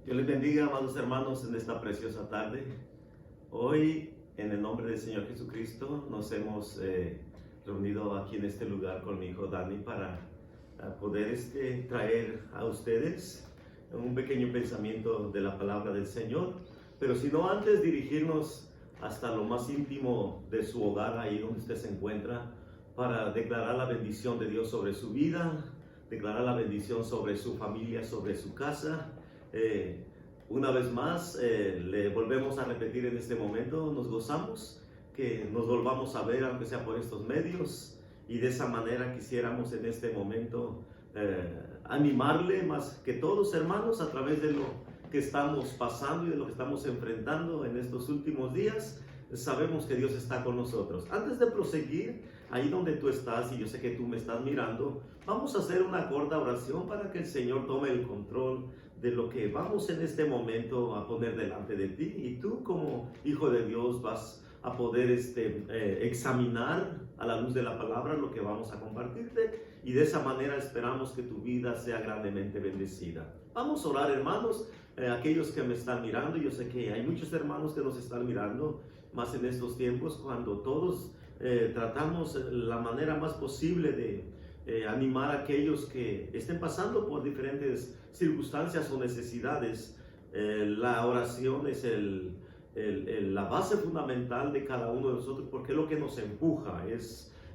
Dios les bendiga, amados hermanos, en esta preciosa tarde. Hoy, en el nombre del Señor Jesucristo, nos hemos reunido aquí en este lugar con mi hijo Dani para poder traer a ustedes un pequeño pensamiento de la palabra del Señor. Pero si no, antes dirigirnos hasta lo más íntimo de su hogar, ahí donde usted se encuentra, para declarar la bendición de Dios sobre su vida, declarar la bendición sobre su familia, sobre su casa. Una vez más, le volvemos a repetir en este momento, nos gozamos que nos volvamos a ver, aunque sea por estos medios, y de esa manera quisiéramos en este momento animarle más que todos, hermanos, a través de lo que estamos pasando y de lo que estamos enfrentando en estos últimos días. Sabemos que Dios está con nosotros. Antes de proseguir, ahí donde tú estás, y yo sé que tú me estás mirando, vamos a hacer una corta oración para que el Señor tome el control de lo que vamos en este momento a poner delante de ti, y tú como hijo de Dios vas a poder examinar a la luz de la palabra lo que vamos a compartirte, y de esa manera esperamos que tu vida sea grandemente bendecida. Vamos a orar, hermanos, aquellos que me están mirando. Yo sé que hay muchos hermanos que nos están mirando, más en estos tiempos cuando todos tratamos la manera más posible de animar a aquellos que estén pasando por diferentes circunstancias o necesidades. La oración es la base fundamental de cada uno de nosotros, porque es lo que nos empuja.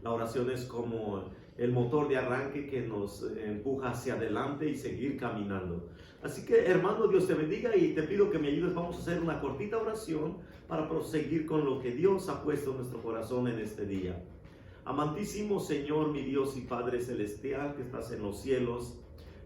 La oración es como el motor de arranque que nos empuja hacia adelante y seguir caminando. Así que, hermano, Dios te bendiga y te pido que me ayudes. Vamos a hacer una cortita oración para proseguir con lo que Dios ha puesto en nuestro corazón en este día. Amantísimo Señor, mi Dios y Padre Celestial que estás en los cielos,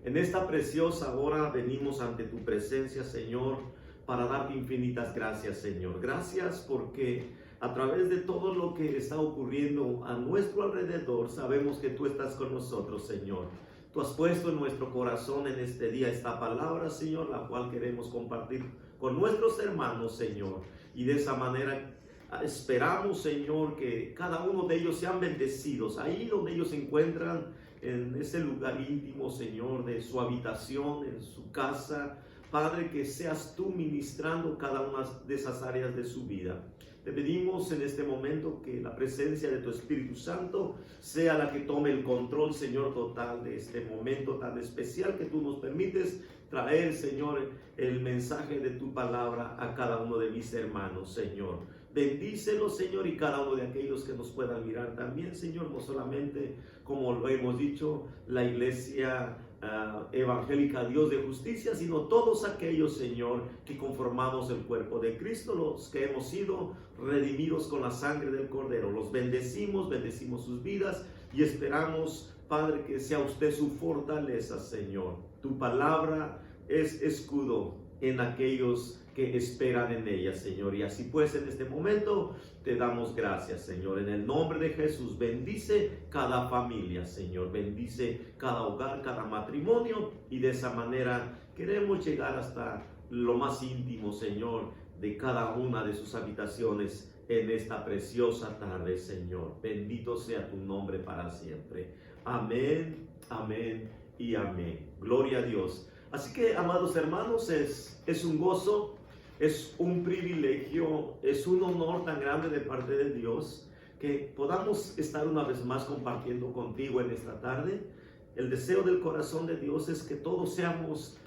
en esta preciosa hora venimos ante tu presencia, Señor, para darte infinitas gracias, Señor. Gracias porque a través de todo lo que está ocurriendo a nuestro alrededor, sabemos que tú estás con nosotros, Señor. Tú has puesto en nuestro corazón en este día esta palabra, Señor, la cual queremos compartir con nuestros hermanos, Señor. Y de esa manera esperamos, Señor, que cada uno de ellos sean bendecidos ahí donde ellos se encuentran, en ese lugar íntimo, Señor, de su habitación, en su casa. Padre, que seas tú ministrando cada una de esas áreas de su vida. Te pedimos en este momento que la presencia de tu Espíritu Santo sea la que tome el control, Señor, total de este momento tan especial que tú nos permites traer, Señor, el mensaje de tu palabra a cada uno de mis hermanos, Señor. Bendícelo, Señor, y cada uno de aquellos que nos puedan mirar también, Señor, no solamente, como lo hemos dicho, la iglesia evangélica Dios de Justicia, sino todos aquellos, Señor, que conformamos el cuerpo de Cristo, los que hemos sido redimidos con la sangre del Cordero. Los bendecimos sus vidas y esperamos, Padre, que sea usted su fortaleza, Señor. Tu palabra es escudo en aquellos que esperan en ella, Señor. Y así pues, en este momento te damos gracias, Señor. En el nombre de Jesús, bendice cada familia, Señor. Bendice cada hogar, cada matrimonio. Y de esa manera queremos llegar hasta lo más íntimo, Señor, de cada una de sus habitaciones en esta preciosa tarde, Señor. Bendito sea tu nombre para siempre. Amén, amén y amén. Gloria a Dios. Así que, amados hermanos, es un gozo, es un privilegio, es un honor tan grande de parte de Dios que podamos estar una vez más compartiendo contigo en esta tarde. El deseo del corazón de Dios es que todos seamos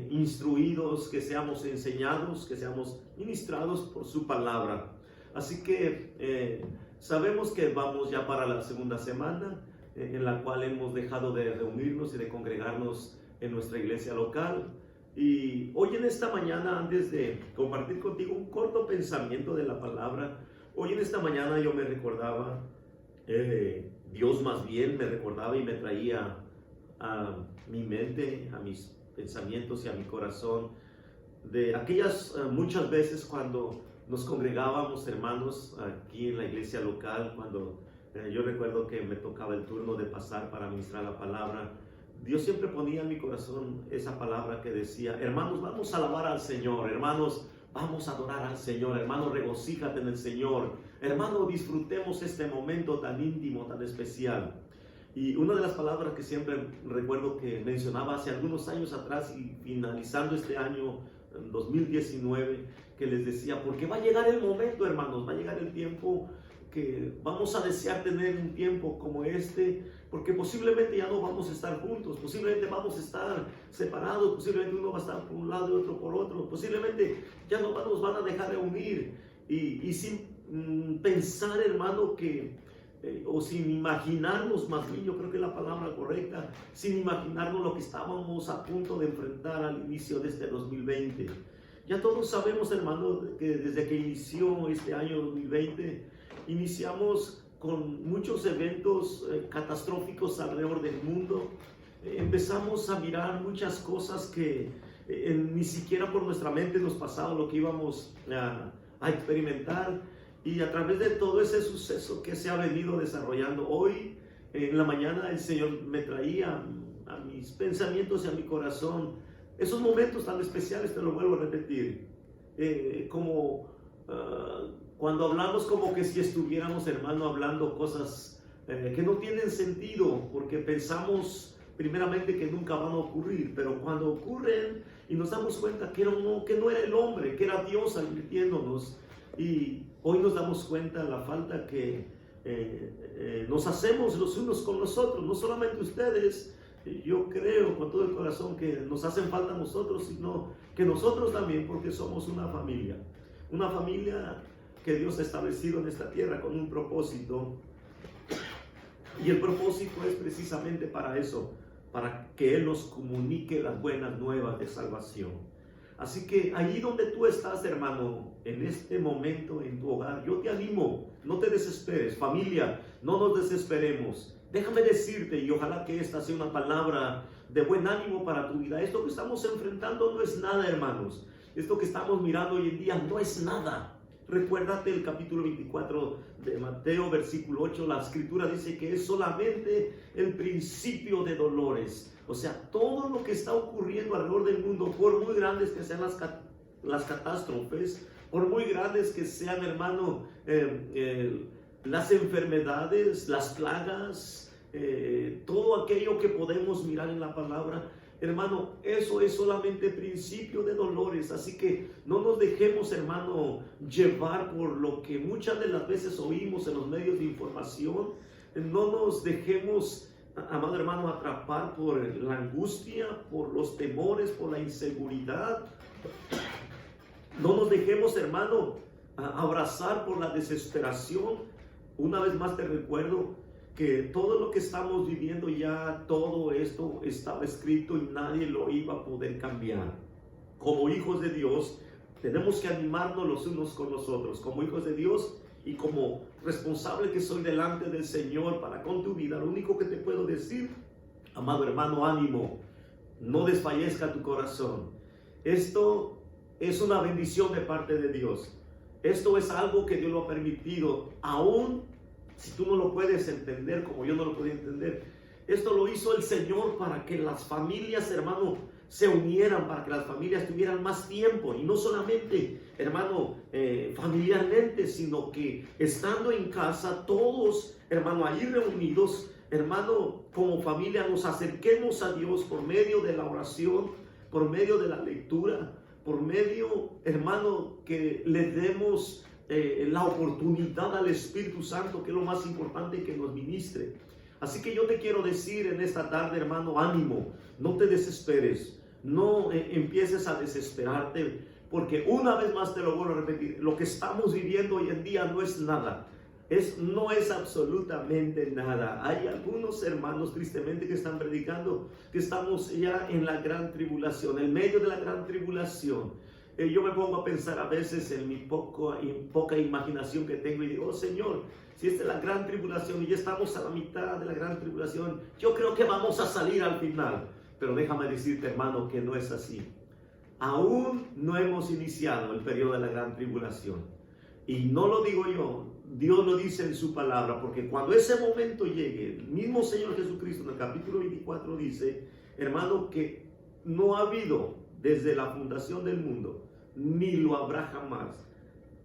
instruidos, que seamos enseñados, que seamos ministrados por su palabra. Así que sabemos que vamos ya para la segunda semana en la cual hemos dejado de reunirnos y de congregarnos en nuestra iglesia local. Y hoy en esta mañana, antes de compartir contigo un corto pensamiento de la palabra, hoy en esta mañana yo me recordaba, Dios más bien me recordaba y me traía a mi mente, a mis pensamientos y a mi corazón, de aquellas muchas veces cuando nos congregábamos, hermanos, aquí en la iglesia local, cuando yo recuerdo que me tocaba el turno de pasar para ministrar la palabra. Dios siempre ponía en mi corazón esa palabra que decía: hermanos, vamos a alabar al Señor, hermanos, vamos a adorar al Señor, hermano, regocíjate en el Señor, hermano, disfrutemos este momento tan íntimo, tan especial. Y una de las palabras que siempre recuerdo que mencionaba hace algunos años atrás y finalizando este año en 2019, que les decía, porque va a llegar el momento, hermanos, va a llegar el tiempo que vamos a desear tener un tiempo como este, porque posiblemente ya no vamos a estar juntos, posiblemente vamos a estar separados, posiblemente uno va a estar por un lado y otro por otro, posiblemente ya no nos van a dejar de unir, y sin pensar, hermano, que o sin imaginarnos, más bien yo creo que es la palabra correcta, sin imaginarnos lo que estábamos a punto de enfrentar al inicio de este 2020. Ya todos sabemos, hermano, que desde que inició este año 2020, iniciamos con muchos eventos catastróficos alrededor del mundo. Empezamos a mirar muchas cosas que ni siquiera por nuestra mente nos pasaba lo que íbamos a experimentar. Y a través de todo ese suceso que se ha venido desarrollando hoy, en la mañana el Señor me traía a mis pensamientos y a mi corazón esos momentos tan especiales, te lo vuelvo a repetir, cuando hablamos como que si estuviéramos, hermano, hablando cosas que no tienen sentido, porque pensamos primeramente que nunca van a ocurrir, pero cuando ocurren y nos damos cuenta que no era el hombre, que era Dios advirtiéndonos, y hoy nos damos cuenta de la falta que nos hacemos los unos con los otros, no solamente ustedes. Yo creo con todo el corazón que nos hacen falta nosotros, sino que nosotros también, porque somos una familia que Dios ha establecido en esta tierra con un propósito, y el propósito es precisamente para eso, para que Él nos comunique las buenas nuevas de salvación. Así que allí donde tú estás, hermano, en este momento en tu hogar, yo te animo, no te desesperes, familia, no nos desesperemos. Déjame decirte, y ojalá que esta sea una palabra de buen ánimo para tu vida. Esto que estamos enfrentando no es nada, hermanos. Esto que estamos mirando hoy en día no es nada. Recuérdate el capítulo 24 de Mateo, versículo 8. La escritura dice que es solamente el principio de dolores. O sea, todo lo que está ocurriendo alrededor del mundo, por muy grandes que sean las catástrofes, por muy grandes que sean, hermano, las enfermedades, las plagas, todo aquello que podemos mirar en la palabra, hermano, eso es solamente principio de dolores. Así que no nos dejemos, hermano, llevar por lo que muchas de las veces oímos en los medios de información. No nos dejemos, amado hermano, atrapar por la angustia, por los temores, por la inseguridad. No nos dejemos, hermano, abrazar por la desesperación. Una vez más te recuerdo que todo lo que estamos viviendo ya, todo esto estaba escrito y nadie lo iba a poder cambiar. Como hijos de Dios, tenemos que animarnos los unos con los otros. Como hijos de Dios y como responsable que soy delante del Señor para con tu vida, lo único que te puedo decir, amado hermano, ánimo, no desfallezca tu corazón. Esto es una bendición de parte de Dios. Esto es algo que Dios lo ha permitido, aún si tú no lo puedes entender como yo no lo podía entender. Esto lo hizo el Señor para que las familias, hermano, se unieran, para que las familias tuvieran más tiempo, y no solamente, hermano, familiarmente, sino que estando en casa, todos, hermano, allí reunidos, hermano, como familia nos acerquemos a Dios por medio de la oración, por medio de la lectura, por medio, hermano, que le demos la oportunidad al Espíritu Santo, que es lo más importante, que nos ministre. Así que yo te quiero decir en esta tarde, hermano, ánimo, no te desesperes, no empieces a desesperarte, porque una vez más te lo vuelvo a repetir, lo que estamos viviendo hoy en día no es nada. No es absolutamente nada. Hay algunos hermanos tristemente que están predicando que estamos ya en la gran tribulación, en medio de la gran tribulación. Yo me pongo a pensar a veces en mi poca imaginación que tengo y digo, oh Señor, si esta es la gran tribulación y ya estamos a la mitad de la gran tribulación, yo creo que vamos a salir al final. Pero déjame decirte, hermano, que no es así. Aún no hemos iniciado el periodo de la gran tribulación. Y no lo digo yo, Dios lo dice en su palabra, porque cuando ese momento llegue, el mismo Señor Jesucristo en el capítulo 24 dice, hermano, que no ha habido desde la fundación del mundo, ni lo habrá jamás,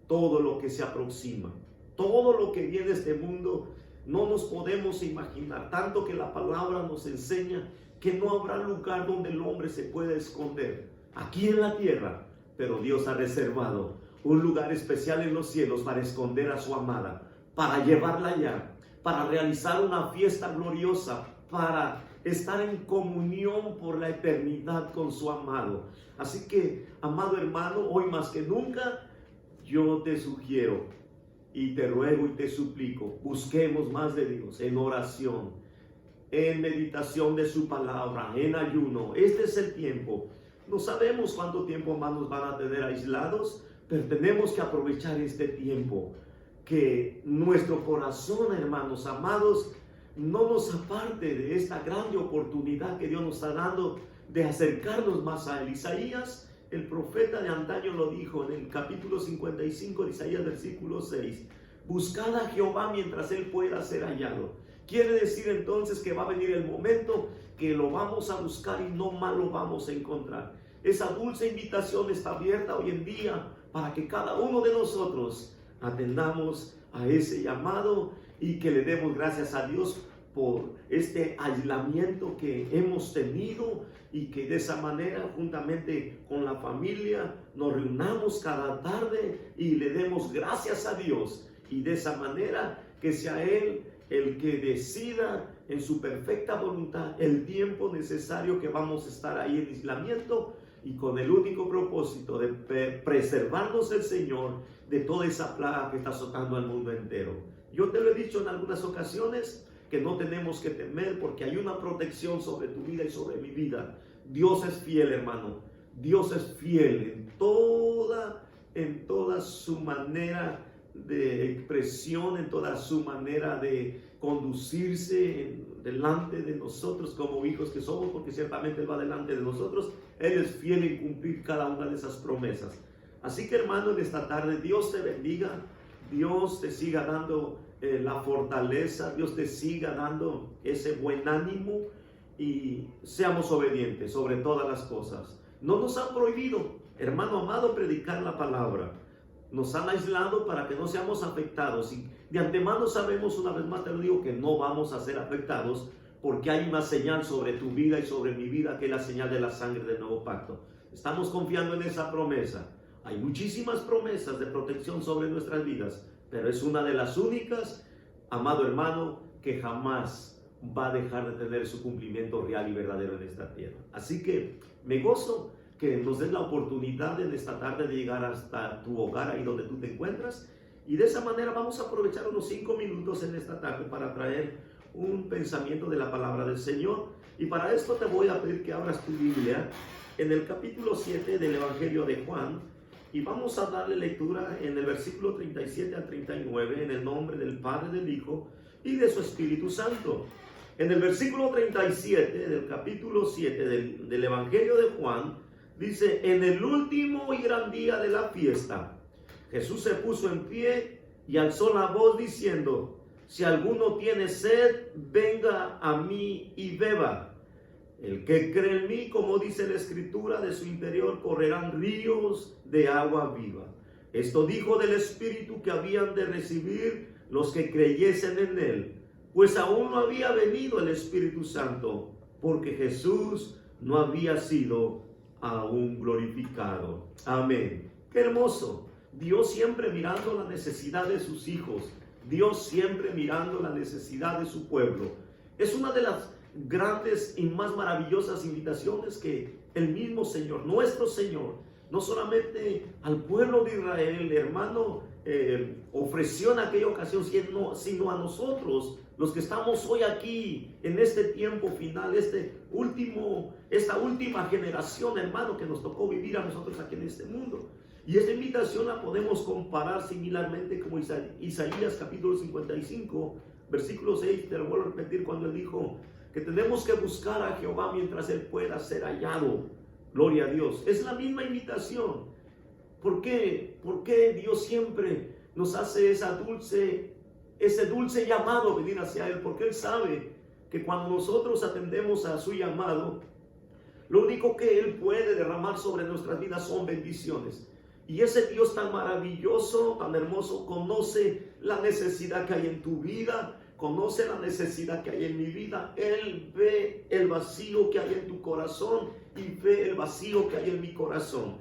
todo lo que se aproxima, todo lo que viene de este mundo, no nos podemos imaginar, tanto que la palabra nos enseña que no habrá lugar donde el hombre se pueda esconder, aquí en la tierra, pero Dios ha reservado un lugar especial en los cielos para esconder a su amada, para llevarla allá, para realizar una fiesta gloriosa, para estar en comunión por la eternidad con su amado. Así que, amado hermano, hoy más que nunca, yo te sugiero y te ruego y te suplico, busquemos más de Dios en oración, en meditación de su palabra, en ayuno. Este es el tiempo. No sabemos cuánto tiempo más nos van a tener aislados, pero tenemos que aprovechar este tiempo. Que nuestro corazón, hermanos amados, no nos aparte de esta grande oportunidad que Dios nos está dando de acercarnos más a Él. Isaías, el profeta de antaño, lo dijo en el capítulo 55 de Isaías, versículo 6. Buscad a Jehová mientras Él pueda ser hallado. Quiere decir entonces que va a venir el momento que lo vamos a buscar y no más lo vamos a encontrar. Esa dulce invitación está abierta hoy en día para que cada uno de nosotros atendamos a ese llamado y que le demos gracias a Dios por este aislamiento que hemos tenido, y que de esa manera, juntamente con la familia, nos reunamos cada tarde y le demos gracias a Dios, y de esa manera que sea Él el que decida en su perfecta voluntad el tiempo necesario que vamos a estar ahí en aislamiento, y con el único propósito de preservarnos el Señor de toda esa plaga que está azotando al mundo entero. Yo te lo he dicho en algunas ocasiones que no tenemos que temer, porque hay una protección sobre tu vida y sobre mi vida. Dios es fiel, hermano. Dios es fiel en toda su manera de expresión, en toda su manera de conducirse delante de nosotros como hijos que somos, porque ciertamente Él va delante de nosotros. Él es fiel en cumplir cada una de esas promesas. Así que, hermano, en esta tarde Dios te bendiga, Dios te siga dando la fortaleza, Dios te siga dando ese buen ánimo, y seamos obedientes sobre todas las cosas. No nos han prohibido, hermano amado, predicar la palabra. Nos han aislado para que no seamos afectados, y de antemano sabemos, una vez más te lo digo, que no vamos a ser afectados, porque hay una señal sobre tu vida y sobre mi vida, que es la señal de la sangre del nuevo pacto. Estamos confiando en esa promesa. Hay muchísimas promesas de protección sobre nuestras vidas, pero es una de las únicas, amado hermano, que jamás va a dejar de tener su cumplimiento real y verdadero en esta tierra. Así que me gozo que nos des la oportunidad en esta tarde de llegar hasta tu hogar, ahí donde tú te encuentras, y de esa manera vamos a aprovechar unos 5 minutos en esta tarde para traer un pensamiento de la palabra del Señor. Y para esto te voy a pedir que abras tu Biblia en el capítulo 7 del Evangelio de Juan, y vamos a darle lectura en el versículo 37 al 39, en el nombre del Padre, del Hijo y de su Espíritu Santo. En el versículo 37 del capítulo 7 del Evangelio de Juan, dice: en el último y gran día de la fiesta, Jesús se puso en pie y alzó la voz diciendo: si alguno tiene sed, venga a mí y beba. El que cree en mí, como dice la Escritura, de su interior correrán ríos de agua viva. Esto dijo del Espíritu que habían de recibir los que creyesen en él, pues aún no había venido el Espíritu Santo, porque Jesús no había sido aún glorificado. Amén. Qué hermoso. Dios siempre mirando la necesidad de sus hijos. Dios siempre mirando la necesidad de su pueblo. Es una de las grandes y más maravillosas invitaciones que el mismo Señor, nuestro Señor, no solamente al pueblo de Israel, hermano, ofreció en aquella ocasión, sino a nosotros, los que estamos hoy aquí, en este tiempo final, esta última generación, hermano, que nos tocó vivir a nosotros aquí en este mundo. Y esta invitación la podemos comparar similarmente como Isaías capítulo 55, versículo 6, te lo vuelvo a repetir, cuando él dijo que tenemos que buscar a Jehová mientras Él pueda ser hallado. Gloria a Dios. Es la misma invitación. ¿Por qué? ¿Por qué Dios siempre nos hace ese dulce llamado a venir hacia Él? Porque Él sabe que cuando nosotros atendemos a su llamado, lo único que Él puede derramar sobre nuestras vidas son bendiciones. Y ese Dios tan maravilloso, tan hermoso, conoce la necesidad que hay en tu vida, conoce la necesidad que hay en mi vida. Él ve el vacío que hay en tu corazón y ve el vacío que hay en mi corazón.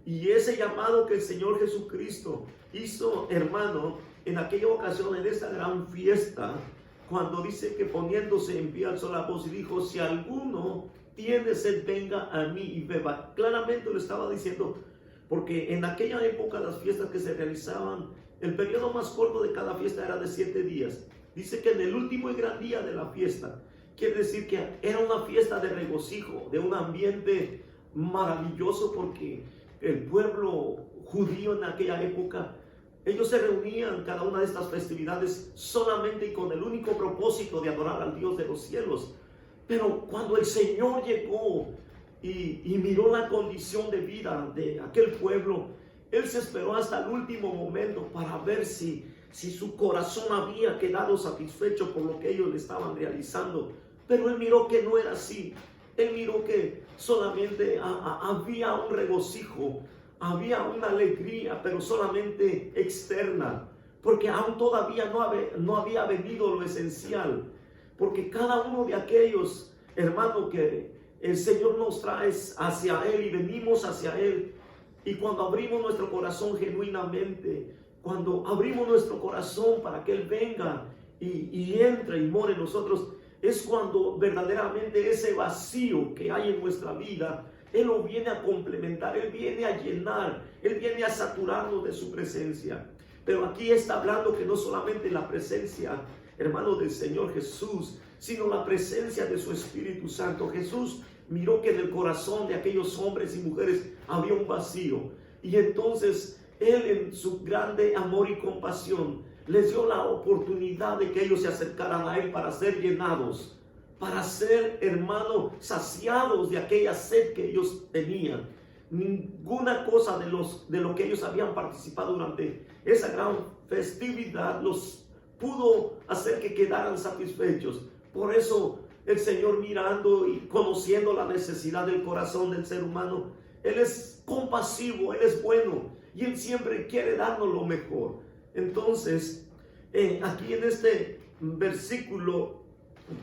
Y ese llamado que el Señor Jesucristo hizo, hermano, en aquella ocasión, en esta gran fiesta, cuando dice que poniéndose en pie alzó la voz y dijo: si alguno tiene sed, venga a mí y beba. Claramente lo estaba diciendo, porque en aquella época las fiestas que se realizaban, el periodo más corto de cada fiesta era de 7 días. Dice que en el último y gran día de la fiesta, quiere decir que era una fiesta de regocijo, de un ambiente maravilloso, porque el pueblo judío en aquella época, ellos se reunían cada una de estas festividades solamente y con el único propósito de adorar al Dios de los cielos. Pero cuando el Señor llegó y miró la condición de vida de aquel pueblo, Él se esperó hasta el último momento para ver si su corazón había quedado satisfecho por lo que ellos le estaban realizando. Pero Él miró que no era así. Él miró que solamente había un regocijo, había una alegría, pero solamente externa, porque aún todavía no había venido lo esencial. Porque cada uno de aquellos, hermano, que el Señor nos trae hacia Él y venimos hacia Él, y cuando abrimos nuestro corazón genuinamente, cuando abrimos nuestro corazón para que Él venga y entre y more en nosotros, es cuando verdaderamente ese vacío que hay en nuestra vida, Él lo viene a complementar, Él viene a llenar, Él viene a saturarnos de su presencia. Pero aquí está hablando que no solamente la presencia, hermano, del Señor Jesús, sino la presencia de su Espíritu Santo. Jesús miró que en el corazón de aquellos hombres y mujeres había un vacío, y entonces Él, en su grande amor y compasión, les dio la oportunidad de que ellos se acercaran a Él para ser llenados, para ser, hermano, saciados de aquella sed que ellos tenían. Ninguna cosa de lo que ellos habían participado durante esa gran festividad los pudo hacer que quedaran satisfechos. Por eso el Señor, mirando y conociendo la necesidad del corazón del ser humano, Él es compasivo, Él es bueno, y Él siempre quiere darnos lo mejor. Entonces, aquí en este versículo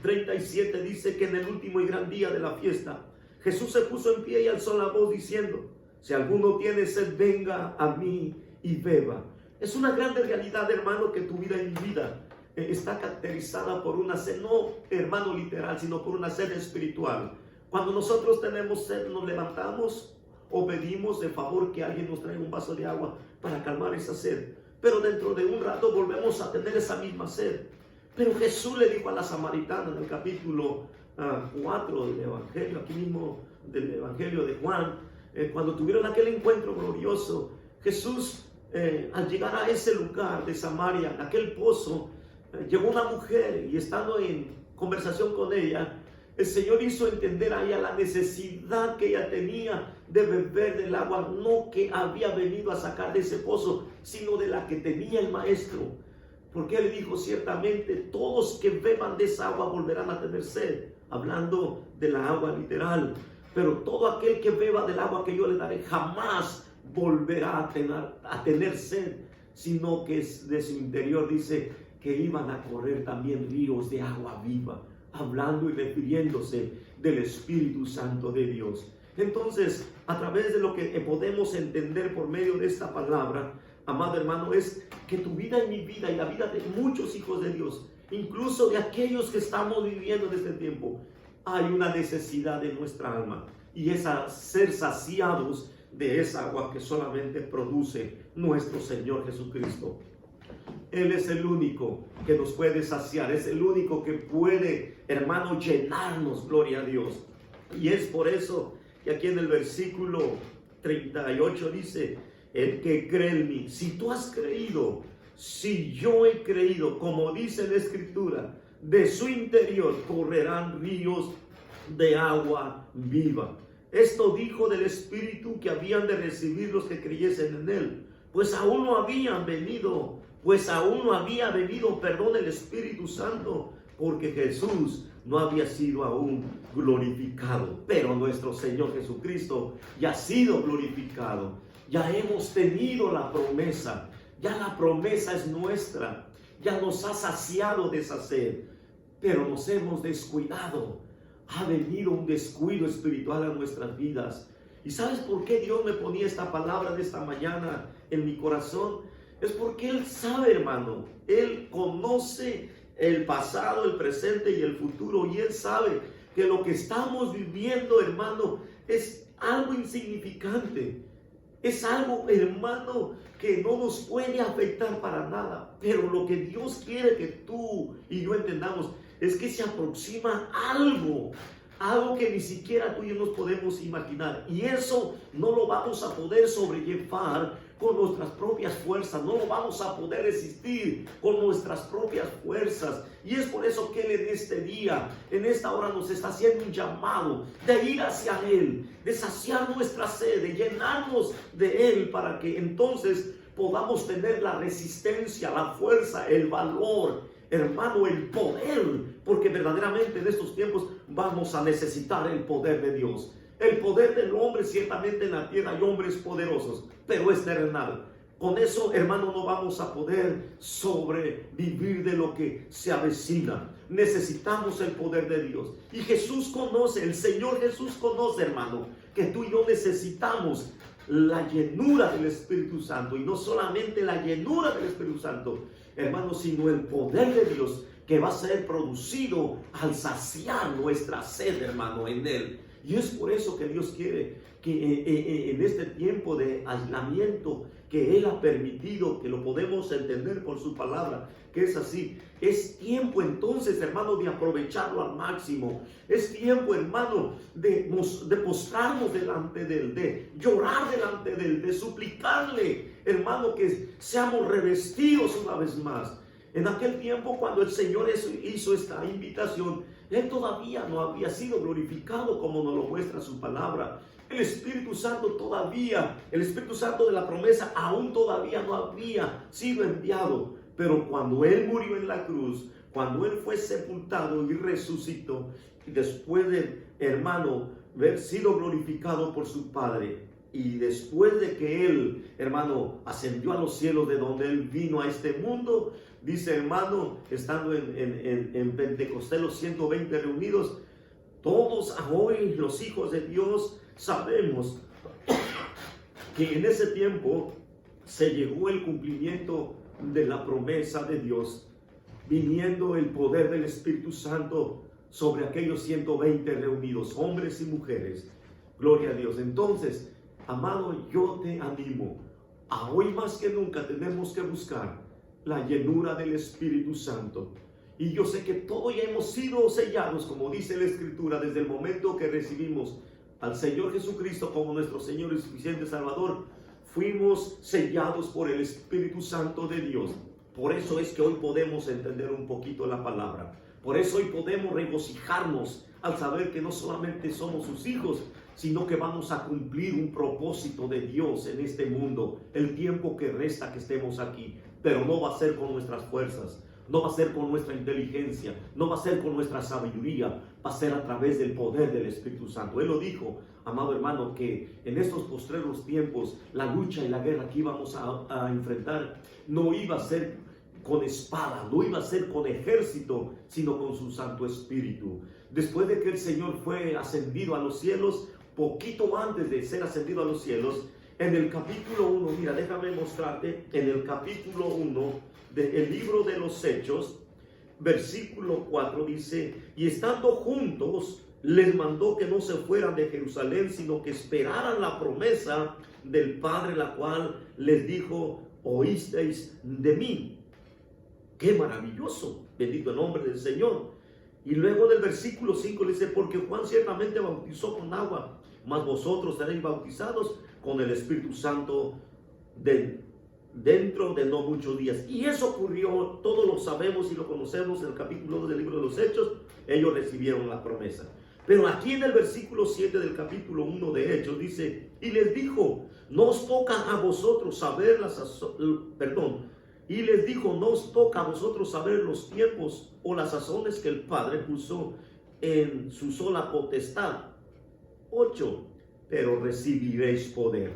37 dice que en el último y gran día de la fiesta, Jesús se puso en pie y alzó la voz diciendo: si alguno tiene sed, venga a mí y beba. Es una grande realidad, hermano, que tu vida y mi vida está caracterizada por una sed, no, hermano, literal, sino por una sed espiritual. Cuando nosotros tenemos sed, nos levantamos o pedimos de favor que alguien nos traiga un vaso de agua para calmar esa sed. Pero dentro de un rato volvemos a tener esa misma sed. Pero Jesús le dijo a la samaritana en el capítulo 4 del Evangelio, aquí mismo del Evangelio de Juan, cuando tuvieron aquel encuentro glorioso, Jesús, al llegar a ese lugar de Samaria, en aquel pozo, llegó una mujer, y estando en conversación con ella, el Señor hizo entender a ella la necesidad que ella tenía de beber del agua, no que había venido a sacar de ese pozo, sino de la que tenía el Maestro. Porque Él dijo: ciertamente todos que beban de esa agua volverán a tener sed, hablando de la agua literal. Pero todo aquel que beba del agua que yo le daré jamás volverá a tener sed, sino que de su interior, dice, que iban a correr también ríos de agua viva, hablando y refiriéndose del Espíritu Santo de Dios. Entonces, a través de lo que podemos entender por medio de esta palabra, amado hermano, es que tu vida y mi vida y la vida de muchos hijos de Dios, incluso de aquellos que estamos viviendo en este tiempo, hay una necesidad de nuestra alma, y es a ser saciados de esa agua que solamente produce nuestro Señor Jesucristo. Él es el único que nos puede saciar, es el único que puede, hermano, llenarnos, gloria a Dios. Y es por eso que aquí en el versículo 38 dice: el que cree en mí. Si tú has creído, si yo he creído, como dice la Escritura, de su interior correrán ríos de agua viva. Esto dijo del Espíritu que habían de recibir los que creyesen en Él, pues aún no había venido el Espíritu Santo, porque Jesús no había sido aún glorificado. Pero nuestro Señor Jesucristo ya ha sido glorificado. Ya hemos tenido la promesa. Ya la promesa es nuestra. Ya nos ha saciado de esa sed. Pero nos hemos descuidado. Ha venido un descuido espiritual a nuestras vidas. ¿Y sabes por qué Dios me ponía esta palabra de esta mañana en mi corazón? Es porque Él sabe, hermano, Él conoce el pasado, el presente y el futuro, y Él sabe que lo que estamos viviendo, hermano, es algo insignificante. Es algo, hermano, que no nos puede afectar para nada. Pero lo que Dios quiere que tú y yo entendamos es que se aproxima algo que ni siquiera tú y yo nos podemos imaginar. Y eso no lo vamos a poder sobrellevar con nuestras propias fuerzas. No lo vamos a poder resistir con nuestras propias fuerzas. Y es por eso que Él en este día, en esta hora, nos está haciendo un llamado de ir hacia Él, de saciar nuestra sed, de llenarnos de Él, para que entonces podamos tener la resistencia, la fuerza, el valor, hermano, el poder, porque verdaderamente en estos tiempos vamos a necesitar el poder de Dios. El poder del hombre, ciertamente en la tierra hay hombres poderosos, pero es terrenal. Con eso, hermano, no vamos a poder sobrevivir de lo que se avecina. Necesitamos el poder de Dios. Y Jesús conoce, el Señor Jesús conoce, hermano, que tú y yo necesitamos la llenura del Espíritu Santo. Y no solamente la llenura del Espíritu Santo, hermano, sino el poder de Dios que va a ser producido al saciar nuestra sed, hermano, en Él. Y es por eso que Dios quiere que en este tiempo de aislamiento que Él ha permitido, que lo podemos entender por su palabra, que es así, es tiempo entonces, hermano, de aprovecharlo al máximo. Es tiempo, hermano, de postrarnos delante de Él, de llorar delante de Él, de suplicarle, hermano, que seamos revestidos una vez más. En aquel tiempo, cuando el Señor hizo esta invitación, Él todavía no había sido glorificado como nos lo muestra su palabra. El Espíritu Santo el Espíritu Santo de la promesa aún todavía no había sido enviado. Pero cuando Él murió en la cruz, cuando Él fue sepultado y resucitó, y después de, hermano, haber sido glorificado por su Padre, y después de que Él, hermano, ascendió a los cielos de donde Él vino a este mundo, dice, hermano, estando en Pentecostés, los 120 reunidos, todos hoy los hijos de Dios sabemos que en ese tiempo se llegó el cumplimiento de la promesa de Dios, viniendo el poder del Espíritu Santo sobre aquellos 120 reunidos, hombres y mujeres. Gloria a Dios. Entonces, amado, yo te animo, a hoy más que nunca tenemos que buscar la llenura del Espíritu Santo. Y yo sé que todos ya hemos sido sellados, como dice la Escritura, desde el momento que recibimos al Señor Jesucristo como nuestro Señor y suficiente Salvador. Fuimos sellados por el Espíritu Santo de Dios. Por eso es que hoy podemos entender un poquito la palabra. Por eso hoy podemos regocijarnos al saber que no solamente somos sus hijos, sino que vamos a cumplir un propósito de Dios en este mundo, el tiempo que resta que estemos aquí. Pero no va a ser con nuestras fuerzas, no va a ser con nuestra inteligencia, no va a ser con nuestra sabiduría, va a ser a través del poder del Espíritu Santo. Él lo dijo, amado hermano, que en estos postreros tiempos la lucha y la guerra que íbamos a enfrentar no iba a ser con espada, no iba a ser con ejército, sino con su Santo Espíritu. Después de que el Señor fue ascendido a los cielos, poquito antes de ser ascendido a los cielos, en el capítulo 1, mira, déjame mostrarte, en el capítulo 1 del libro de los Hechos, versículo 4 dice, y estando juntos, les mandó que no se fueran de Jerusalén, sino que esperaran la promesa del Padre, la cual les dijo, oísteis de mí. ¡Qué maravilloso! Bendito el nombre del Señor. Y luego del versículo 5 le dice, porque Juan ciertamente bautizó con agua, mas vosotros seréis bautizados con el Espíritu Santo dentro de no muchos días. Y eso ocurrió, todos lo sabemos y lo conocemos en el capítulo 2 del libro de los Hechos. Ellos recibieron la promesa. Pero aquí en el versículo 7 del capítulo 1 de Hechos dice, y les dijo, no os toca a vosotros saber y les dijo, no os toca a vosotros saber los tiempos o las sazones que el Padre puso en su sola potestad. 8. Pero recibiréis poder.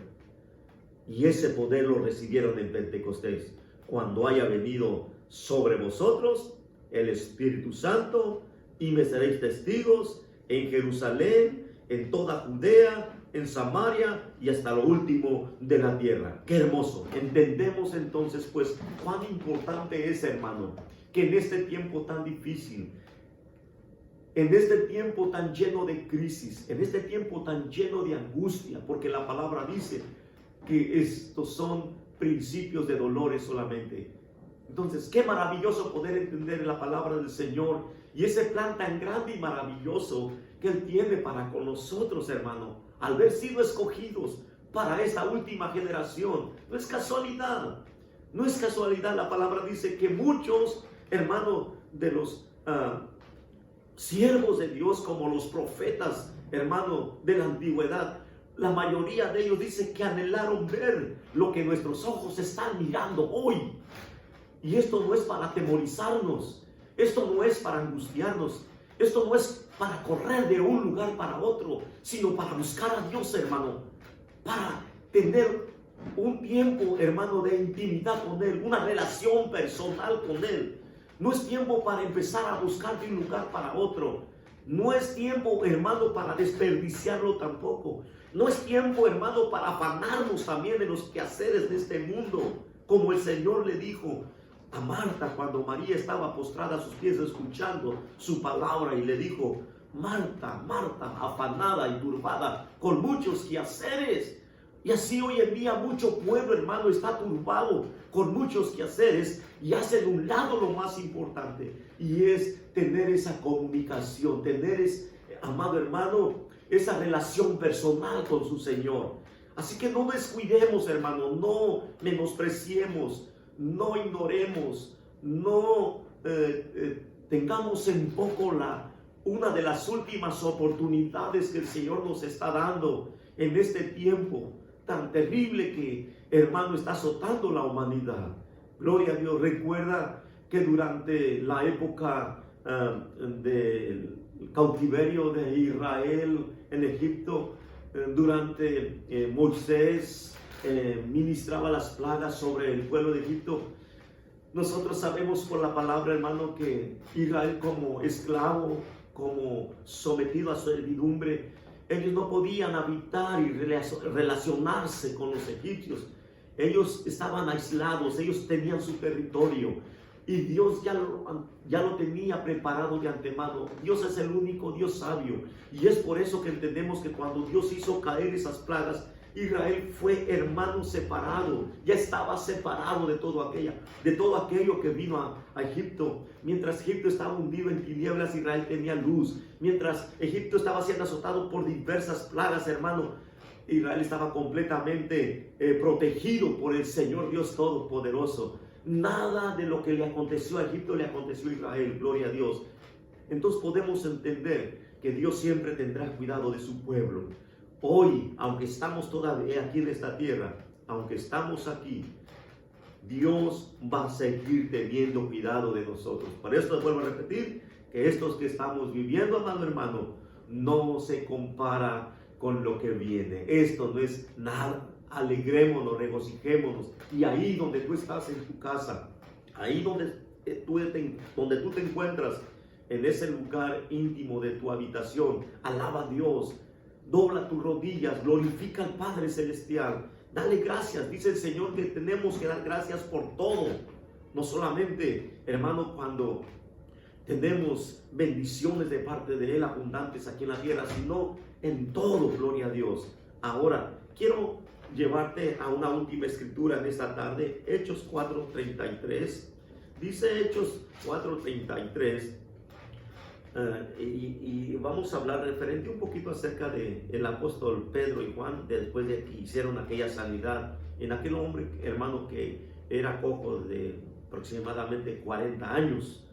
Y ese poder lo recibieron en Pentecostés, cuando haya venido sobre vosotros el Espíritu Santo, y me seréis testigos en Jerusalén, en toda Judea, en Samaria y hasta lo último de la tierra. ¡Qué hermoso! Entendemos entonces pues cuán importante es, hermano, que en este tiempo tan difícil, en este tiempo tan lleno de crisis, en este tiempo tan lleno de angustia, porque la palabra dice que estos son principios de dolores solamente. Entonces, qué maravilloso poder entender la palabra del Señor y ese plan tan grande y maravilloso que Él tiene para con nosotros, hermano, al haber sido escogidos para esta última generación. No es casualidad, no es casualidad. La palabra dice que muchos, hermano, de los siervos de Dios, como los profetas, hermano, de la antigüedad, la mayoría de ellos dicen que anhelaron ver lo que nuestros ojos están mirando hoy. Y esto no es para atemorizarnos, esto no es para angustiarnos, esto no es para correr de un lugar para otro, sino para buscar a Dios, hermano, para tener un tiempo, hermano, de intimidad con Él, una relación personal con Él. No es tiempo para empezar a buscar de un lugar para otro. No es tiempo, hermano, para desperdiciarlo tampoco. No es tiempo, hermano, para afanarnos también de los quehaceres de este mundo, como el Señor le dijo a Marta cuando María estaba postrada a sus pies escuchando su palabra, y le dijo: Marta, Marta, afanada y turbada con muchos quehaceres. Y así hoy en día mucho pueblo, hermano, está turbado con muchos quehaceres y hacen un lado lo más importante, y es tener esa comunicación, tener, amado hermano, esa relación personal con su Señor. Así que no descuidemos, hermano, no menospreciemos, no ignoremos, no tengamos en poco una de las últimas oportunidades que el Señor nos está dando en este tiempo tan terrible que, hermano, está azotando la humanidad. Gloria a Dios. Recuerda que durante la época del cautiverio de Israel en Egipto, durante Moisés ministraba las plagas sobre el pueblo de Egipto. Nosotros sabemos por la palabra, hermano, que Israel, como esclavo, como sometido a servidumbre, ellos no podían habitar y relacionarse con los egipcios. Ellos estaban aislados, ellos tenían su territorio, y Dios ya lo tenía preparado de antemano. Dios es el único Dios sabio, y es por eso que entendemos que cuando Dios hizo caer esas plagas, Israel fue, hermano, separado. Ya estaba separado de todo aquello que vino a Egipto. Mientras Egipto estaba hundido en tinieblas, Israel tenía luz. Mientras Egipto estaba siendo azotado por diversas plagas, hermano, Israel estaba completamente protegido por el Señor Dios Todopoderoso. Nada de lo que le aconteció a Egipto le aconteció a Israel. Gloria a Dios. Entonces podemos entender que Dios siempre tendrá cuidado de su pueblo. Hoy, aunque estamos todavía aquí en esta tierra, aunque estamos aquí, Dios va a seguir teniendo cuidado de nosotros. Por eso vuelvo a repetir que estos que estamos viviendo, amado hermano, no se compara con lo que viene. Esto no es nada. Alegrémonos, regocijémonos. Y ahí donde tú estás en tu casa, ahí donde tú te encuentras, en ese lugar íntimo de tu habitación, alaba a Dios. Dobla tus rodillas, glorifica al Padre Celestial, dale gracias. Dice el Señor que tenemos que dar gracias por todo. No solamente, hermano, cuando tenemos bendiciones de parte de Él abundantes aquí en la tierra, sino en todo, gloria a Dios. Ahora, quiero llevarte a una última escritura en esta tarde, Hechos 4:33. Dice Hechos 4:33. Y vamos a hablar referente un poquito acerca del apóstol Pedro y Juan, después de que hicieron aquella sanidad en aquel hombre, hermano, que era cojo de aproximadamente 40 años.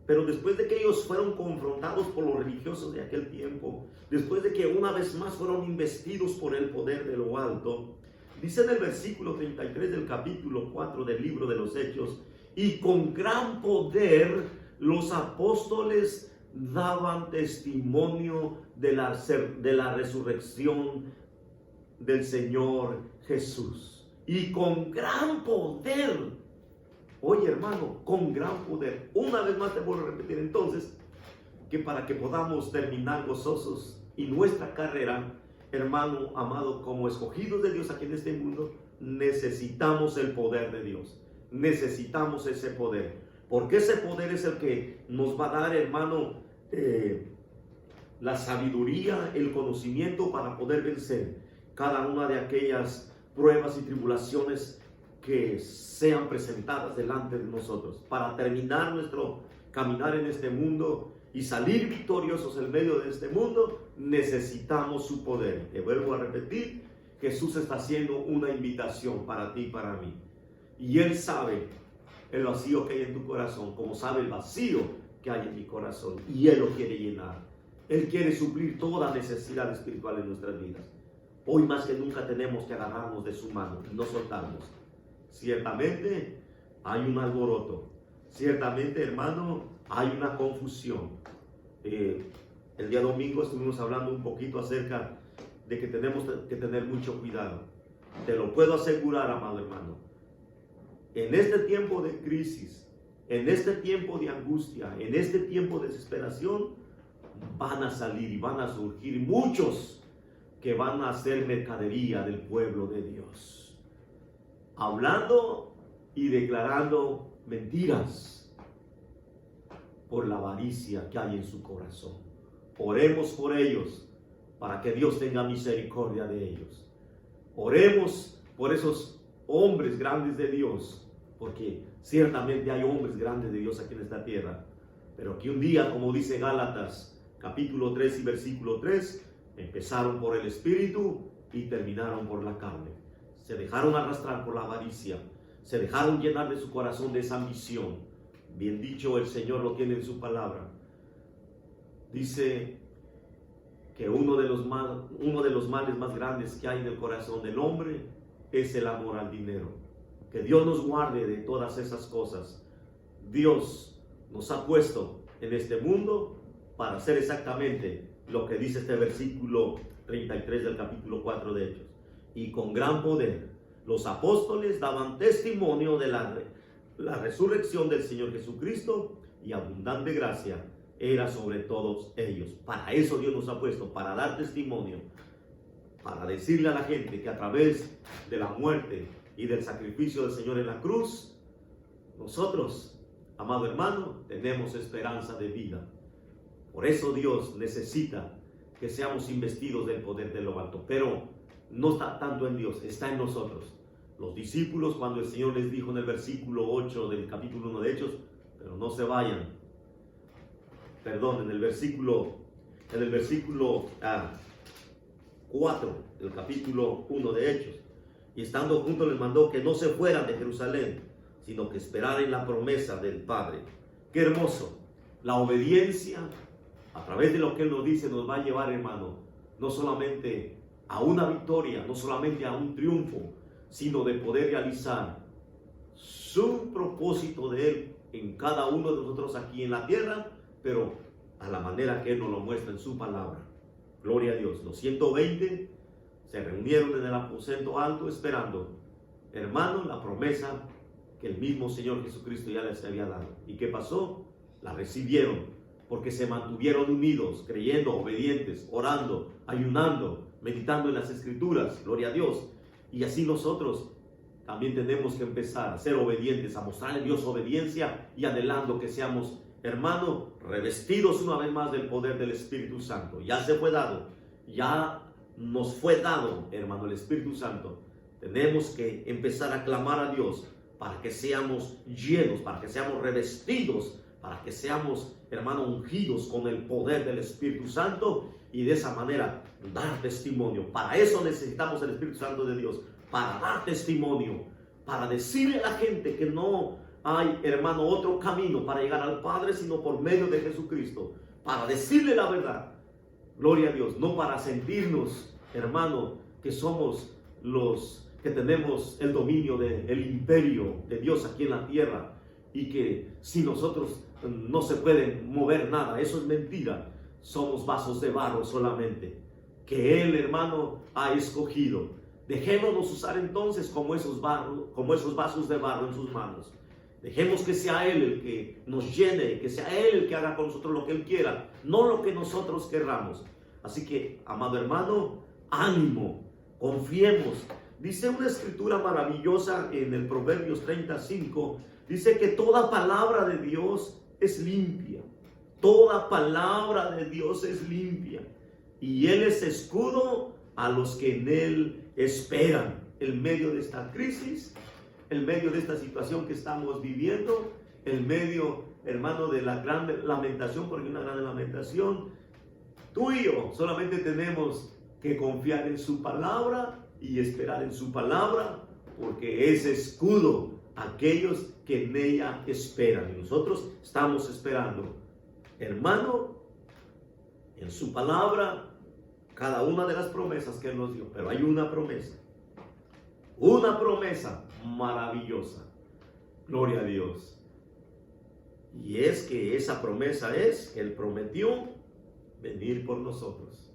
Pero después de que ellos fueron confrontados por los religiosos de aquel tiempo, después de que una vez más fueron investidos por el poder de lo alto, dice en el versículo 33 del capítulo 4 del libro de los Hechos: y con gran poder los apóstoles daban testimonio de la resurrección del Señor Jesús. Y con gran poder. Oye, hermano, con gran poder. Una vez más te vuelvo a repetir entonces que para que podamos terminar gozosos y nuestra carrera, hermano amado, como escogidos de Dios aquí en este mundo, necesitamos el poder de Dios. Necesitamos ese poder. Porque ese poder es el que nos va a dar, hermano, la sabiduría, el conocimiento para poder vencer cada una de aquellas pruebas y tribulaciones que sean presentadas delante de nosotros. Para terminar nuestro caminar en este mundo y salir victoriosos en medio de este mundo, necesitamos su poder. Te vuelvo a repetir, Jesús está haciendo una invitación para ti y para mí. Y Él sabe el vacío que hay en tu corazón, como sabe el vacío que hay en mi corazón. Y Él lo quiere llenar. Él quiere suplir toda necesidad espiritual en nuestras vidas. Hoy más que nunca tenemos que agarrarnos de su mano y no soltarnos. Ciertamente hay un alboroto. Ciertamente, hermano, hay una confusión. El día domingo estuvimos hablando un poquito acerca de que tenemos que tener mucho cuidado. Te lo puedo asegurar, amado hermano. En este tiempo de crisis, en este tiempo de angustia, en este tiempo de desesperación, van a salir y van a surgir muchos que van a hacer mercadería del pueblo de Dios, hablando y declarando mentiras por la avaricia que hay en su corazón. Oremos por ellos para que Dios tenga misericordia de ellos. Oremos por esos hombres grandes de Dios, porque ciertamente hay hombres grandes de Dios aquí en esta tierra, pero que un día, como dice Gálatas capítulo 3 y versículo 3, empezaron por el Espíritu y terminaron por la carne. Se dejaron arrastrar por la avaricia, se dejaron llenar de su corazón de esa ambición. Bien dicho, el Señor lo tiene en su palabra. Dice que uno de los males más grandes que hay en el corazón del hombre es el amor al dinero. Que Dios nos guarde de todas esas cosas. Dios nos ha puesto en este mundo para hacer exactamente lo que dice este versículo 33 del capítulo 4 de Hechos. Y con gran poder los apóstoles daban testimonio de la resurrección del Señor Jesucristo, y abundante gracia era sobre todos ellos. Para eso Dios nos ha puesto, para dar testimonio, para decirle a la gente que a través de la muerte y del sacrificio del Señor en la cruz, nosotros, amado hermano, tenemos esperanza de vida. Por eso Dios necesita que seamos investidos del poder de lo alto. Pero no está tanto en Dios, está en nosotros. Los discípulos, cuando el Señor les dijo en el versículo 8 del capítulo 1 de Hechos, pero no se vayan. Perdón, en el versículo 4 del capítulo 1 de Hechos. Y estando juntos les mandó que no se fueran de Jerusalén, sino que esperaran la promesa del Padre. Qué hermoso. La obediencia, a través de lo que Él nos dice, nos va a llevar, hermano, no solamente a una victoria, no solamente a un triunfo, sino de poder realizar su propósito de Él en cada uno de nosotros aquí en la tierra, pero a la manera que Él nos lo muestra en su palabra. Gloria a Dios. Los 120 se reunieron en el aposento alto esperando, hermano, la promesa que el mismo Señor Jesucristo ya les había dado. ¿Y qué pasó? La recibieron porque se mantuvieron unidos, creyendo, obedientes, orando, ayunando, meditando en las Escrituras. Gloria a Dios. Y así nosotros también tenemos que empezar a ser obedientes, a mostrarle a Dios obediencia y anhelando que seamos, hermano, revestidos una vez más del poder del Espíritu Santo. Ya se fue dado, ya nos fue dado, hermano, el Espíritu Santo. Tenemos que empezar a clamar a Dios para que seamos llenos, para que seamos revestidos, para que seamos, hermano, ungidos con el poder del Espíritu Santo, y de esa manera dar testimonio. Para eso necesitamos el Espíritu Santo de Dios, para dar testimonio, para decirle a la gente que no hay, hermano, otro camino para llegar al Padre sino por medio de Jesucristo, para decirle la verdad. Gloria a Dios, no para sentirnos, hermano, que somos los que tenemos el dominio del imperio de Dios aquí en la tierra, y que si nosotros no se puede mover nada. Eso es mentira. Somos vasos de barro solamente, que Él, hermano, ha escogido. Dejémonos usar entonces como esos vasos de barro en sus manos. Dejemos que sea Él el que nos llene, que sea Él el que haga con nosotros lo que Él quiera, no lo que nosotros querramos. Así que, amado hermano, ánimo, confiemos. Dice una escritura maravillosa en el Proverbios 35, dice que toda palabra de Dios es limpia. Toda palabra de Dios es limpia. Y Él es escudo a los que en Él esperan. En medio de esta crisis, en medio de esta situación que estamos viviendo, en medio, hermano, de la gran lamentación, porque hay una gran lamentación, tú y yo solamente tenemos que confiar en su palabra y esperar en su palabra, porque es escudo a aquellos que en ella esperan. Y nosotros estamos esperando, hermano, en su palabra, cada una de las promesas que Él nos dio. Pero hay una promesa maravillosa. Gloria a Dios. Y es que esa promesa es que Él prometió venir por nosotros,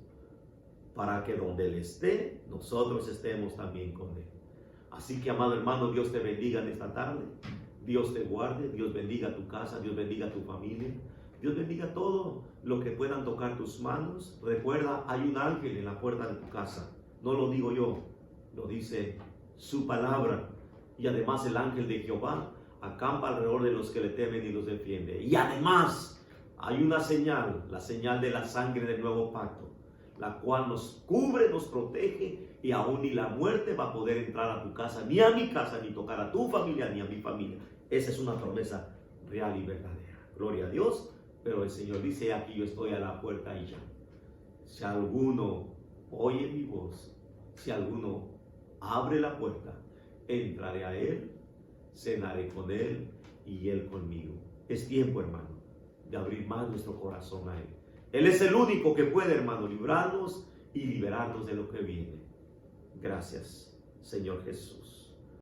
para que donde Él esté, nosotros estemos también con Él. Así que, amado hermano, Dios te bendiga en esta tarde. Dios te guarde, Dios bendiga tu casa, Dios bendiga tu familia. Dios bendiga todo lo que puedan tocar tus manos. Recuerda, hay un ángel en la puerta de tu casa. No lo digo yo, lo dice su palabra. Y además el ángel de Jehová acampa alrededor de los que le temen y los defiende. Y además hay una señal, la señal de la sangre del nuevo pacto, la cual nos cubre, nos protege, y aún ni la muerte va a poder entrar a tu casa, ni a mi casa, ni tocar a tu familia, ni a mi familia. Esa es una promesa real y verdadera. Gloria a Dios. Pero el Señor dice: aquí yo estoy a la puerta y llamo. Si alguno oye mi voz, si alguno abre la puerta, entraré a Él, cenaré con Él y Él conmigo. Es tiempo, hermano, de abrir más nuestro corazón a Él. Él es el único que puede, hermano, librarnos y liberarnos de lo que viene. Gracias, Señor Jesús.